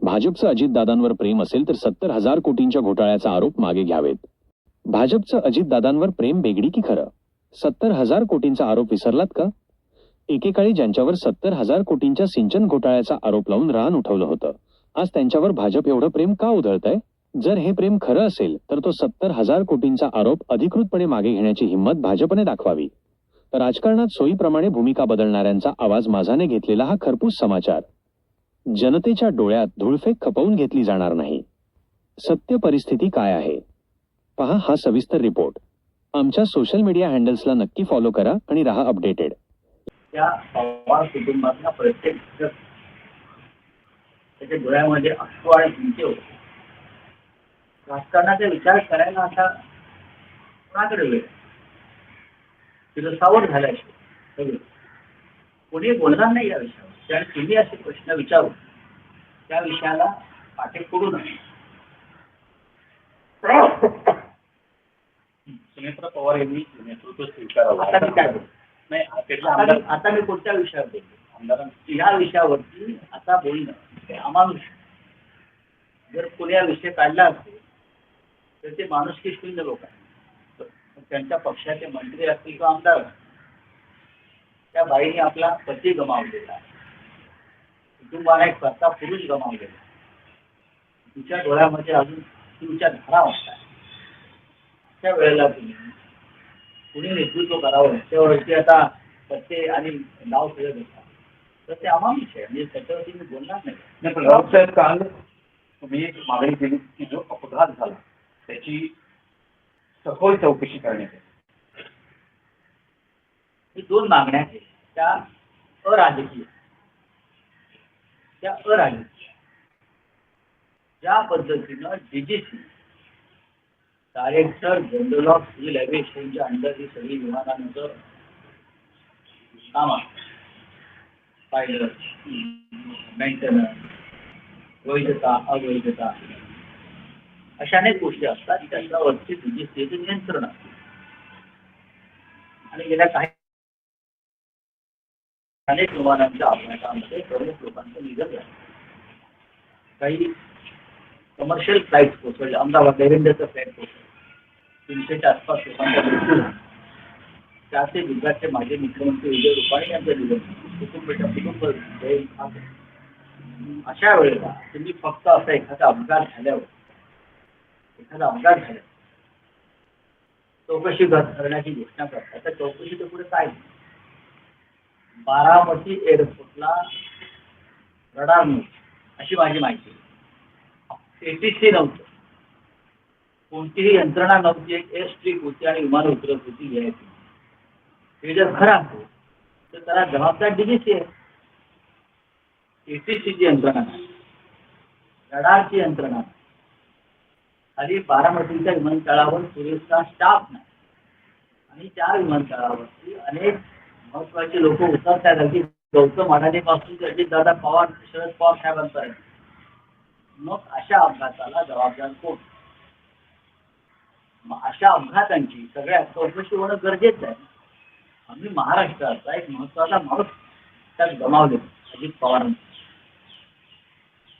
भाजपचं अजितदादांवर प्रेम असेल तर 70,000 कोटींच्या घोटाळ्याचा आरोप मागे घ्यावेत. भाजपचं अजितदादांवर प्रेम बेगडी की खरं? 70,000 कोटींचा आरोप विसरलात का? एकेकाळी ज्यांच्यावर 70,000 कोटींच्या सिंचन घोटाळ्याचा आरोप लावून रान उठवलं होतं, आज त्यांच्यावर भाजप एवढं प्रेम का उधळतंय? जर हे प्रेम खरं असेल तर तो 70,000 कोटींचा आरोप अधिकृतपणे मागे घेण्याची हिंमत भाजपने दाखवावी. राजकारणात सोयीप्रमाणे भूमिका बदलणाऱ्यांचा आवाज माझाने घेतलेला हा खरपूस समाचार. जनतेच्या डोळ्यात धूळफेक खपवून घेतली जाणार नाही. सत्य परिस्थिती काय आहे पहा हा सविस्तर रिपोर्ट. आमच्या सोशल मीडिया हँडल्सला नक्की फॉलो करा आणि राहा अपडेटेड. त्या पवार कुटुंबातला प्रत्येक त्याच्या डोळ्यामध्ये अश्रू आणि भीती होते. राजकारणाचा विचार करायला आता कोणाकडे वेळ? फिरसावट झाल्याशिवाय कोणी बोलणार नाही या विषयावर. त्याने तुम्ही असे प्रश्न विचारू त्या विषयाला पाठी पडू नये. सुनेत्रा पवार यांनी नेतृत्व स्वीकारावं. आता मी काय बोलतो नाही, आता मी कोणत्या विषयावर बोलतो? आमदारांची ह्या विषयावरती आता बोलणं हे अमानुष. जर कोणी विषय काढला असेल तर ते माणुसकी शून्य लोक आहेत. त्यांच्या पक्षाचे मंत्री असतील किंवा आमदार, त्या बाईने आपला पती गमावलेला आहे, कुटुंबाला एक करता पुरुष गमावलेला, तिच्या डोळ्यामध्ये अजून तुमच्या धारा वाटतात. त्या वेळेला कुणी नेतृत्व करावं त्यावरती आता पत्ते आणि नाव खेळत होता, तर ते अमानुष आहे. म्हणजे त्याच्यावरती मी बोलणार नाही. पण राऊतसाहेब, काल तुम्ही एक मागणी केली की जो अपघात झाला त्याची सखोल चौकशी करण्यात येईल. ही दोन मागण्या आहेत त्या अराजकीय. ज्या पद्धतीनं DGC director general of civil एव्हिएशनच्या अंडर ही सगळी विमानांचं काम असतं, पायलट, मेंटेनन्स, वैधता, अवैधता, अशा अनेक गोष्टी असतात त्याच्यावरती डीजीसीचं नियंत्रण असतं. आणि गेल्या काही अनेक विमानांच्या अपघातामध्ये प्रमुख लोकांचं निधन झालं. काही कमर्शियल फ्लाईट कोसळले. अहमदाबाद एअरइंडियाचं फ्लाईट कोसळलं, 300च्या आसपास लोकांचा मृत्यू झाला. त्याचे गुजरातचे माजी मुख्यमंत्री विजय रुपाणी यांचं निधन कुटुंब. अशा वेळेला तुम्ही फक्त असं एखादा अपघात झाल्यावर चौकशी करण्याची घोषणा करतात, तर चौकशीच्या पुढे काय? बारामती एअरपोर्टला रडार नव्हती अशी माझी माहिती. ATC नव्हतं, कोणतीही यंत्रणा नव्हती. एक एअरस्ट्रीप होती आणि विमान उतरत होती VIP. हे जर खरं असेल तर त्याला जबाबदार डीजीसी आहे. ATCची यंत्रणा नाही, रडारची यंत्रणा नाही. खाली बारामतीच्या विमानतळावर पुरेसा स्टाफ नाही आणि त्या विमानतळावरती अनेक महत्वाचे लोक उतरतात. अगदी गौतम अडाणीपासून ते अजितदादा पवार, शरद पवार साहेबांपर्यंत. मग अशा अपघाताला जबाबदार कोण? मग अशा अपघातांची सगळ्यात चौकशी होणं गरजेचं आहे. आम्ही महाराष्ट्राचा एक महत्वाचा माणूस त्यात गमावले, अजित पवारांनी.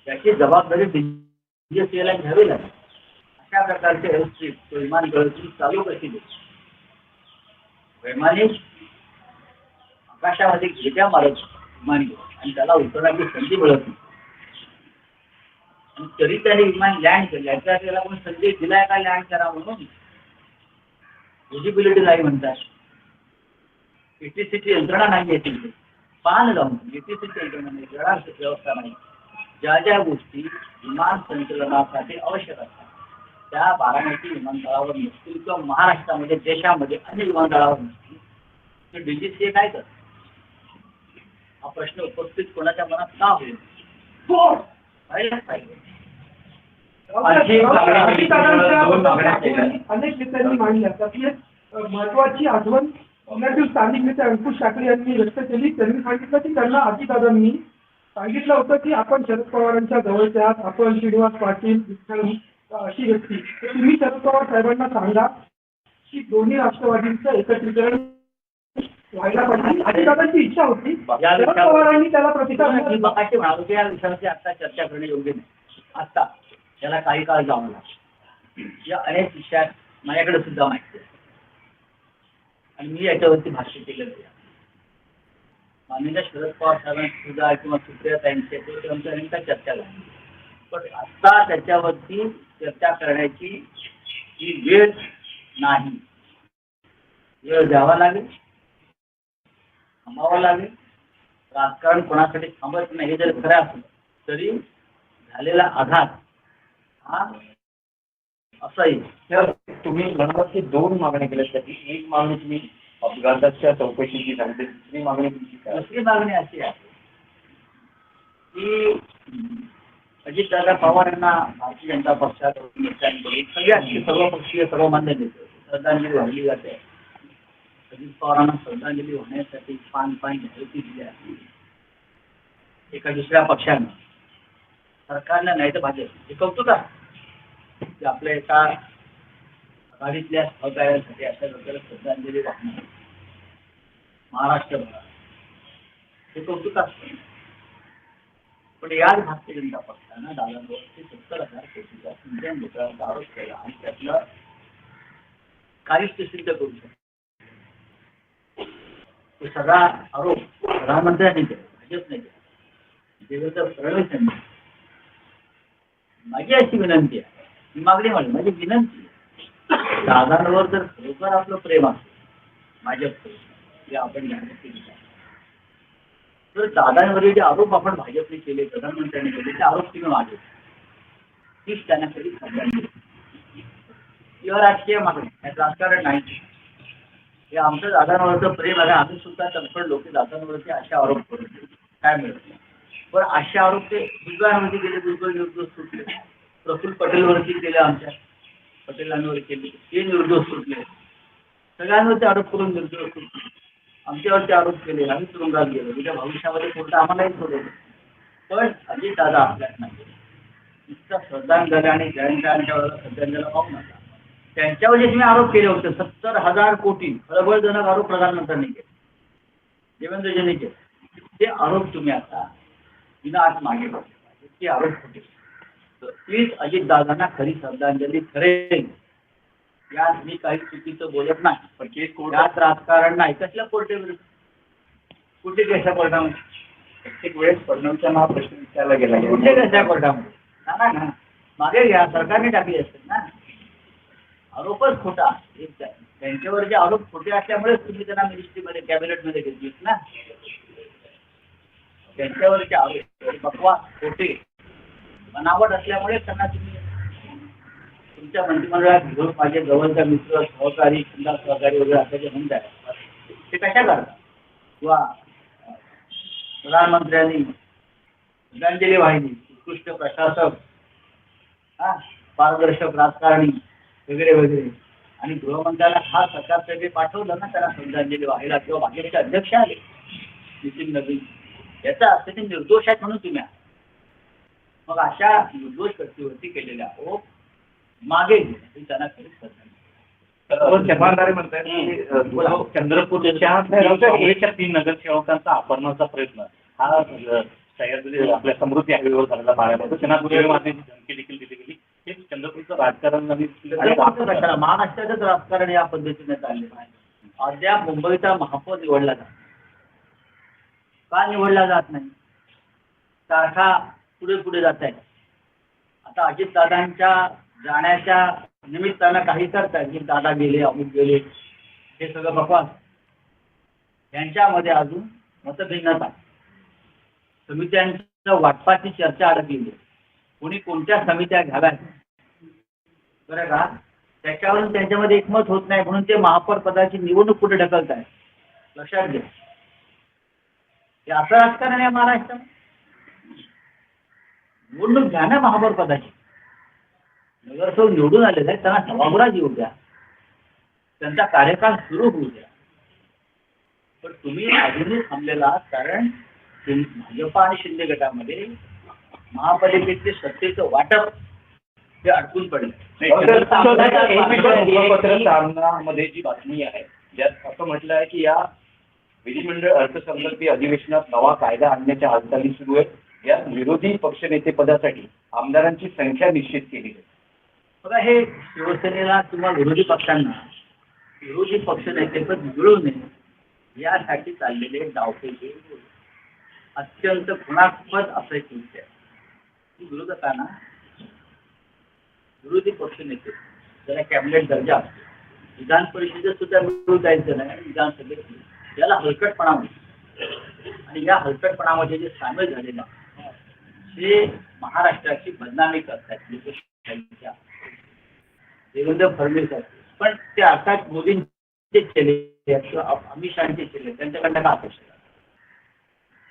त्याची जबाबदारी डीजीसीला घ्यावी लागेल. अशा प्रकारचे एअरस्ट्रीप विमान गळती चालू कशी देते? वैमानिक आकाशामध्ये घेत्या मारत विमान घेऊन आणि त्याला उतरण्याची संधी मिळत नाही. आणि तरी त्याने विमान लँड केलं. याचा त्याला कोणी संधी दिलाय का लँड करा म्हणून? विजिबिलिटी नाही म्हणतात. ATCची यंत्रणा नाही आहे तिथे. पान लावून ATCची यंत्रणा नाही, रडार व्यवस्था नाही. ज्या ज्या गोष्टी विमान संचलनासाठी आवश्यक असतात त्या बारामती विमानतळावर नसतील किंवा महाराष्ट्रामध्ये देशामध्ये अन्य विमानतळावर नसतील तर डीजीसी काय करतात? हा प्रश्न उपस्थित कोणाच्या मनात का होईल? अनेक नेत्यांनी मांडल्या त्यातली महत्वाची आठवण पुण्यातील स्थानिक नेते अंकुश ठाकरे यांनी व्यक्त केली. त्यांनी सांगितलं की त्यांना अजितदादांनी सांगितलं होतं की आपण शरद पवारांच्या जवळचे आहात, आपण श्रीनिवास पाटील, अशी व्यक्ती, तर तुम्ही शरद पवार साहेबांना सांगा की दोन्ही राष्ट्रवादींचं एकत्रीकरण व्हायला पाहिजे अजितदादांची इच्छा होती. या शरद पवारांनी त्याला प्रतिसाद मी दिला. मगाशी म्हणालो की या विषयावरती आता चर्चा करणे योग्य नाही. आता त्याला काही काळ जावं लागेल. या अनेक विषयात माझ्याकडे सुद्धा माहिती आहे आणि मी याच्यावरती भाष्य केलेलं आहे. माननीय शरद पवार साहेबांची सुद्धा किंवा सुप्रियाताईंची त्यांच्या अनेकदा चर्चा झाली, पण आता त्याच्यावरती चर्चा करण्याची ही वेळ नाही. वेळ द्यावा लागेल, थांबावं लागेल. राजकारण कोणासाठी थांबत नाही हे जर खरं असलं तरी झालेला आघात हा असाही. तर तुम्ही म्हणालात की 2 मागण्या केल्या त्याची एक मागणी तुम्ही अपघाताच्या चौकशीची झाली, दुसरी मागणी तुमची काय? दुसरी मागणी अशी आहे की अजितदादा पवार यांना भारतीय जनता पक्षात सगळ्यांनी सर्वपक्षीय सर्वमान्य नेते श्रद्धांजली वाहिली जाते. अजित पवारांना श्रद्धांजली वाहण्यासाठी पान घ्यायची दिली आहे एका दुसऱ्या पक्षानं, सरकारनं नाही तर भाजप. हे कौतुक आहे की आपल्या एका आघाडीतल्या सहकार्यासाठी अशा प्रकारे श्रद्धांजली वाहणं महाराष्ट्रभरात हे कौतुक असतं. पण याच भारतीय जनता पक्षानं दादांवरती 70,000 कोटीचा सिंचन घोटाळ्याचा आरोप केला आणि त्यातलं काहीच ते सिद्ध करू शकतो. तो सगळा आरोप प्रधानमंत्र्यांनी केला, भाजपने केला, देवेंद्र फडणवीस यांनी. माझी अशी विनंती आहे, ही मागणी माझी विनंती आहे, दादांवर जर खरोखर आपलं प्रेम असेल भाजपचं जे आपण जाहीर केली तर दादांवरील जे आरोप आपण भाजपने केले, प्रधानमंत्र्यांनी केले, ते आरोप तुम्ही मागे तीच त्यांना कधी समजायची किंवा राजकीय मागणी यात राजकारण नाही. हे आमचं दादांवरचं प्रेम आहे. आम्ही सुद्धा तत्पर लोक दादांवरती असे आरोप करू काय मिळत नाही. पण असे आरोप ते भुजबळांवरती केले, भुजबळ निर्दोष सुटले. प्रफुल्ल पटेलवरती केले, आमच्या पटेलांवर केले, ते निर्दोष सुटले. सगळ्यांवरती आरोप करून निर्दोष सुटले. आमच्यावरती आरोप केले, आम्ही तुरुंगात गेलो. उद्या भविष्यामध्ये कोर्ट आम्हालाही सोडवलं. पण अजितदादा आपल्यात नाही. नुसतं श्रद्धांजली आणि जयंतांच्यावर श्रद्धांजली पाहू नका. त्यांच्यावर जे तुम्ही आरोप केले होते 70,000 कोटी खळबळजनक आरोप प्रधानमंत्र्यांनी केले, देवेंद्रजींनी केले, ते आरोप तुम्ही आता विनाश मागे बघले. ते आरोप होते. प्लीज अजितदादांना खरी श्रद्धांजली ठरेल. यात मी काही चुकीचं बोलत नाही. पण केस यात राजकारण नाही. कसल्या कोर्टेविरुद्ध कुठे कशा कोर्टामध्ये प्रत्येक वेळेस फडणवीसांना हा प्रश्न विचारला गेला कुठे कशा कोर्टामध्ये ना मागे घ्या. सरकारने टाकली असेल ना. आरोपच खोटा. त्यांच्यावर जे आरोप खोटे असल्यामुळेच तुम्ही त्यांना मिनिस्ट्रीमध्ये कॅबिनेटमध्ये घेतलीत ना. त्यांच्यावरचे आरोप बकवास खोटे बनावट असल्यामुळे त्यांना तुम्ही तुमच्या मंत्रिमंडळात घेऊन माझे जवळचा मित्र सहकारी खंदा सहकारी वगैरे असायचे म्हणतात ते कशा करतात. किंवा प्रधानमंत्र्यांनी श्रद्धांजली वाहिली, उत्कृष्ट प्रशासक, पारदर्शक राजकारणी वगैरे वगैरे, आणि गृहमंत्र्याला हा सरकारकडे पाठवलं ना त्याला श्रद्धांजली वाहायला, किंवा भाजपचे अध्यक्ष आले नितीन नवीन, याचा अर्थ ते निर्दोष आहेत म्हणून तुम्ही. मग अशा निर्दोष व्यक्तीवरती केलेले आरोप मागे घेऊन त्यांना खरी श्रद्धांजली. जबाबदारी म्हणताय की चंद्रपूरच्या 3 नगरसेवकांचा अपहरणाचा प्रयत्न हा सह्याद्री आपल्या समृद्धी हायवेवर झालेला पाहायला त्यांना गुन्हेगारी धमकी देखील दिली गेली. हे चंद्रपूरचं राजकारण आणि महाराष्ट्राचंच राजकारण या पद्धतीने चाललेलं आहे. अद्याप मुंबईचा महापौर निवडला जातो. का निवडला जात नाही? तारखा पुढे पुढे जात आहे. आता अजितदादांच्या जाण्याच्या निमित्तानं काही करतायत की दादा गेले, अमुक गेले, हे सगळं बकवास. यांच्यामध्ये अजून मतभिन्नता, समित्यांच्या वाटपाची चर्चा अडकलेली आहे. कोणी कोणत्या समित्या घ्याव्यात बरं का, त्याच्यावरून त्यांच्यामध्ये एकमत होत नाही, म्हणून ते महापौर पदाची निवडणूक पुढे ढकलत आहे. लक्षात घ्या, हे असं राजकारण आहे महाराष्ट्रात. निवडणूक घ्या ना महापौर पदाची. नगरसेवक निवडून आलेले आहेत, त्यांना सभागृहात येऊ द्या, त्यांचा कार्यकाळ सुरू होऊ द्या. पण तुम्ही अजूनही थांबलेला आहात, कारण भाजपा आणि शिंदे गटामध्ये महापालिकेचे सत्तेचं वाटप हे अडकून पडले. मध्ये जी बातमी आहे ज्यात असं म्हटलं आहे की या विधिमंडळ अर्थसंकल्पीय अधिवेशनात नवा कायदा आणण्याच्या हालचाली सुरू आहेत. या विरोधी पक्षनेते पदासाठी आमदारांची संख्या निश्चित केली आहे. बघा, हे शिवसेनेला किंवा विरोधी पक्षांना विरोधी पक्षनेतेपद मिळू नये यासाठी चाललेले डावपेचे अत्यंत खुणास्पद असं एक कृत्य आहे की विरोधकांना विरोधी पक्षनेते ज्याला कॅबिनेट दर्जा असतो, विधान परिषदेत सुद्धा मिळून जायचं नाही, विधानसभेत याला हलकटपणा म्हणतो. आणि या हलकटपणामध्ये जे सामील झालेलं आहे ते महाराष्ट्राची बदनामी करतात लोकशाहीच्या. देवेंद्र फडणवीस आहेत, पण ते अर्थात मोदींचे केले किंवा अमित शहाचे केले त्यांच्याकडनं का अपेक्षा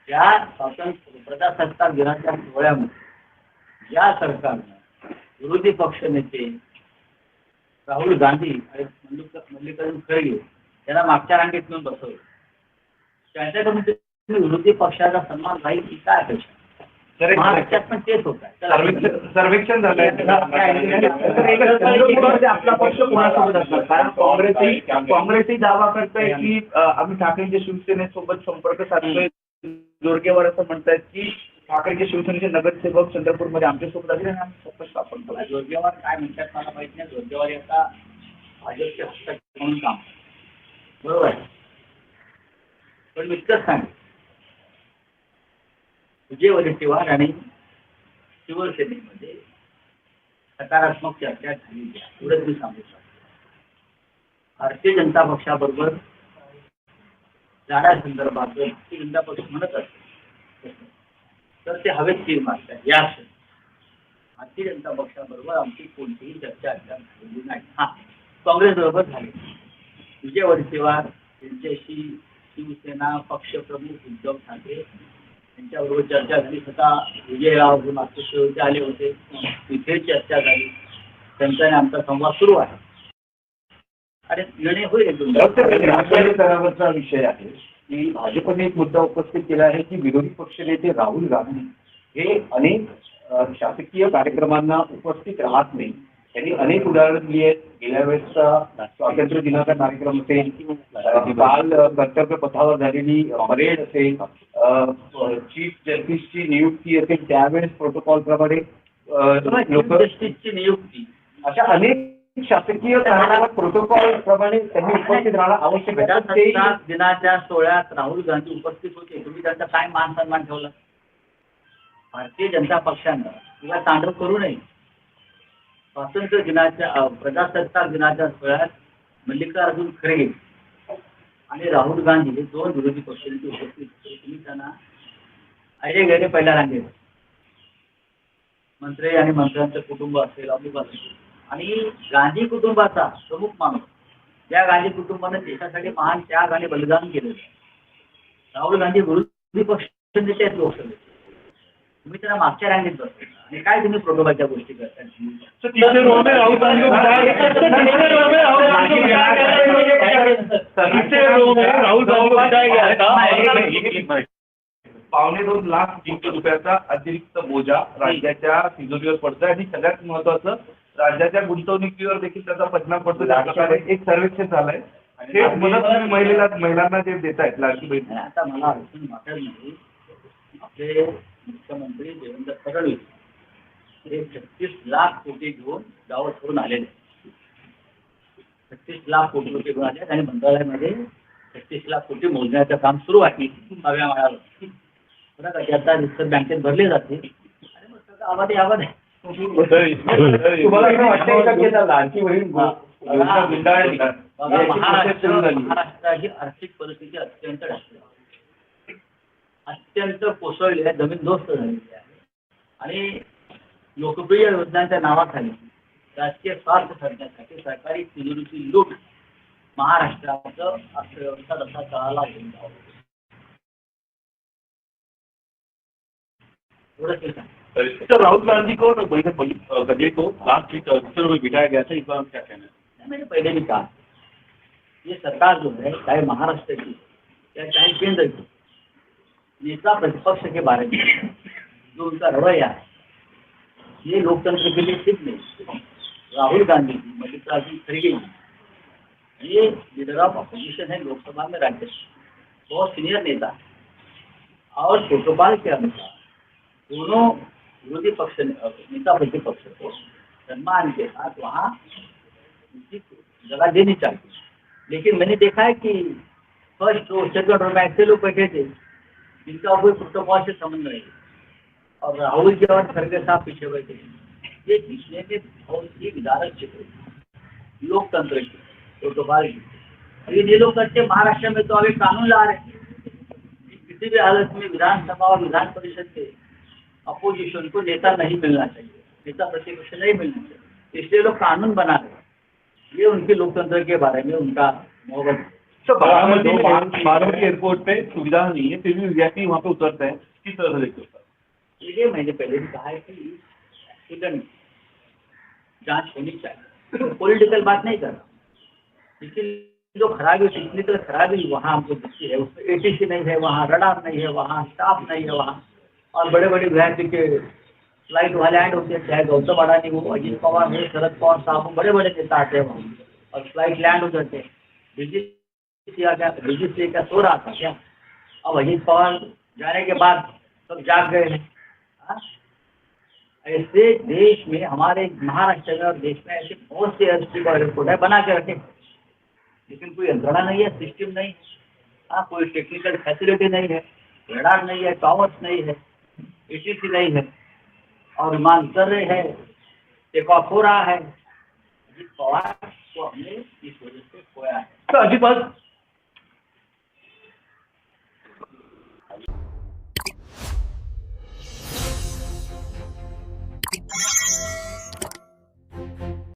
या स्वातंत्र्य प्रजासत्ताक दिनाच्या सोहळ्यामध्ये या सरकारनं विरोधी पक्षनेते राहुल गांधी आणि मल्लिकार्जुन खरगे यांना मागच्या रांगेत नेऊन बसवलं. त्यांच्याकडून विरोधी पक्षाचा सन्मान राहील की काय अपेक्षा? महाराष्ट्रात पण तेच होत आहे. सर्वेक्षण झालंय आपला पक्ष कोणासोबत असणार? कारण काँग्रेसही दावा करताय की आम्ही ठाकरेंच्या शिवसेनेसोबत संपर्क साधतोय. जोरगेवार असं म्हणतायत की ठाकरेंच्या शिवसेनेचे नगरसेवक चंद्रपूरमध्ये आमच्यासोबत आले आणि आम्ही सत्ता स्थापन करू. जोरगेवार काय म्हणतात मला माहित नाही. जोरगेवार आता भाजपचे हस्तक्षेप म्हणून काम बरोबर आहे, पण मी इतकंच सांगेन विजय वडेट्टीवार आणि शिवसेनेमध्ये सकारात्मक चर्चा झालेली आहे एवढंच मी सांगू शकतो. भारतीय जनता पक्षाबरोबर जाण्यासंदर्भात जर भारतीय जनता पक्ष म्हणत असेल तर ते हवेत तीर मारतात. या भारतीय जनता पक्षाबरोबर आमची कोणतीही चर्चा अद्याप झालेली नाही. हा, काँग्रेस बरोबर झाली. विजय वडेट्टीवार यांच्याशी शिवसेना पक्षप्रमुख उद्धव ठाकरे यांच्याबरोबर चर्चा झाली. स्वतः विजयराव हे मातोश्री आले होते, तिथे चर्चा झाली. त्यांचा आणि आमचा संवाद सुरू आहे आणि निर्णय होईल. राजकीय स्तरावरचा विषय आहे की भाजपने एक मुद्दा उपस्थित केला आहे की विरोधी पक्षनेते राहुल गांधी हे अनेक शासकीय कार्यक्रमांना उपस्थित राहत नाही. त्यांनी अनेक उदाहरणं दिली आहेत. गेल्या वेळेसचा स्वातंत्र्य दिनाचा कार्यक्रम असेल, काल कर्तव्य पथावर झालेली परेड असेल, चीफ जस्टिसची नियुक्ती असेल त्यावेळेस प्रोटोकॉल प्रमाणे जस्टिसची नियुक्ती अशा अनेक शासकीय कारणावर प्रोटोकॉल प्रमाणे त्यांनी उपस्थित राहणं आवश्यक आहे. प्रजासत्ताक दिनाच्या सोहळ्यात राहुल गांधी उपस्थित होते. तुम्ही त्यांचा काय मान सन्मान ठेवला? भारतीय जनता पक्षानं किंवा तांडव करू नये. स्वातंत्र्य दिनाच्या प्रजासत्ताक दिनाच्या सोहळ्यात मल्लिकार्जुन खरगे आणि राहुल गांधी हे दोन विरोधी पक्षांचे उपस्थित होते. तुम्ही त्यांना अरे गेले पहिल्या रांगेत मंत्री आणि मंत्र्यांचं कुटुंब असेल, अमुक असेल आणि गांधी कुटुंबाचा प्रमुख माणूस, त्या गांधी कुटुंबाने देशासाठी महान त्याग आणि बलिदान केलं. राहुल गांधी विरोधी पक्ष नेते आहेत लोकसभेत. तुम्ही त्यांना मागच्या रांगेत बसता आणि काय तुम्ही प्रोटोकॉलच्या गोष्टी करता? $2.25 लाख रुपयाचा अतिरिक्त बोजा राज्याच्या तिजोरीवर पडतोय आणि सगळ्यात महत्वाचं राज्याच्या गुंतवणुकीवर देखील त्याचा परिणाम पडतो. त्या प्रकारे एक सर्वेक्षण झालंय आणि ते मदत तुम्ही महिलांना जे देतायत लाडकी बहीण. आता मला अडचण वाटत नाही. आपले मुख्यमंत्री देवेंद्र फडणवीस हे 36 लाख कोटी घेऊन गावात सोडून आलेले. 36 लाख कोटी रुपये घेऊन आले आणि मंत्रालयामध्ये 36 लाख कोटी मोजण्याचं काम सुरू आहे नव्या माळावर. बरं का, त्याचा रिझर्व्ह बँकेत भरले जाते आणि मग त्याचा आवाज आहे. तुम्हाला असं वाटतं का की आता लाडकी बहीण महाराष्ट्राची आर्थिक परिस्थिती अत्यंत अत्यंत कोसळली आहे, जमीनदोस्त झालेली आहे आणि लोकप्रिय योजनांच्या नावाखाली राजकीय स्वार्थ साधण्यासाठी सरकारी तिजोरीची लूट महाराष्ट्राचं अर्थव्यवस्था तसा तळाला घेऊन जावं. तो राहुल गांधी को गधे को लाख ₹100 बिठाया गया था. इस बार क्या कहना है? मैंने पहले भी कहा ये सरकार जो है चाहे महाराष्ट्र की या चाहे केंद्र की, नेता प्रतिपक्ष के बारे में जो उनका रवैया है ये लोकतंत्र के लिए ठीक नहीं. राहुल गांधी जी, मल्लिकार्जुन खड़गे जी ये लीडर ऑफ अपोजिशन है लोकसभा में, राज्यसभा. बहुत सीनियर नेता है और प्रोटोकॉल के अनुसार दोनों विरोधी पक्ष नेता प्रतिपक्ष को सम्मान के साथ वहाँ उनकी जगह देनी चाहिए। लेकिन मैंने देखा है कि फर्स्ट रो सेकंड रो में ऐसे लोग बैठे थे जिनका कोई प्रोटोकॉल से संबंध नहीं और राहुल जी और खड़गे साहब पीछे बैठे। ये पिछले में बहुत ही विधारक चित्र लोकतंत्र की प्रोटोकॉल की। ये लोग करते महाराष्ट्र में तो अभी कानून ला रहे हैं कि किसी भी हालत में विधानसभा और विधान परिषद के अपोजिशन को नेता नहीं मिलना चाहिए, नेता प्रतिपक्ष नहीं मिलना चाहिए, इसलिए लोग कानून बना रहे हैं। ये उनके लोकतंत्र के बारे में उनका मोहब्बत है। तो बारामती एयरपोर्ट पे सुविधा नहीं है, फिर भी विद्यार्थी वहाँ पे उतरते हैं, किस तरह से देखते हो सर? ये मैंने पहले भी कहा है कि एक्सीडेंट जांच होनी चाहिए, पॉलिटिकल बात नहीं कर रहा, लेकिन जो खराबी इतनी तरह खराबी वहाँ हमको दिखती है, उसमें एटीसी नहीं है, वहाँ रडार नहीं है, वहाँ स्टाफ नहीं है वहाँ, और बड़े बड़े विधायक के फ्लाइट वहाँ लैंड होते हैं, चाहे गौतम अडानी हो, अजित पवार हो, शरद पवार साहब हो, बड़े बड़े नेता आते हैं वहाँ और फ्लाइट लैंड हो जाते हैं। बीजेपी क्या सो रहा था क्या? अब अजित पवार जाने के बाद सब जाग गए हैं। हाँ? ऐसे देश में हमारे महाराष्ट्र में और देश में ऐसे बहुत से एयरपोर्ट है बना के रखे, लेकिन कोई यंत्रणा नहीं है, सिस्टम नहीं है। हाँ, कोई टेक्निकल फैसिलिटी नहीं है, रडार नहीं है, टॉवर्स नहीं है, एटीसी नहीं है, और विमान उतर रहे हैं, टेक ऑफ हो रहा है। अजित पवार को हमने इस वजह से खोया है। तो अजित पवार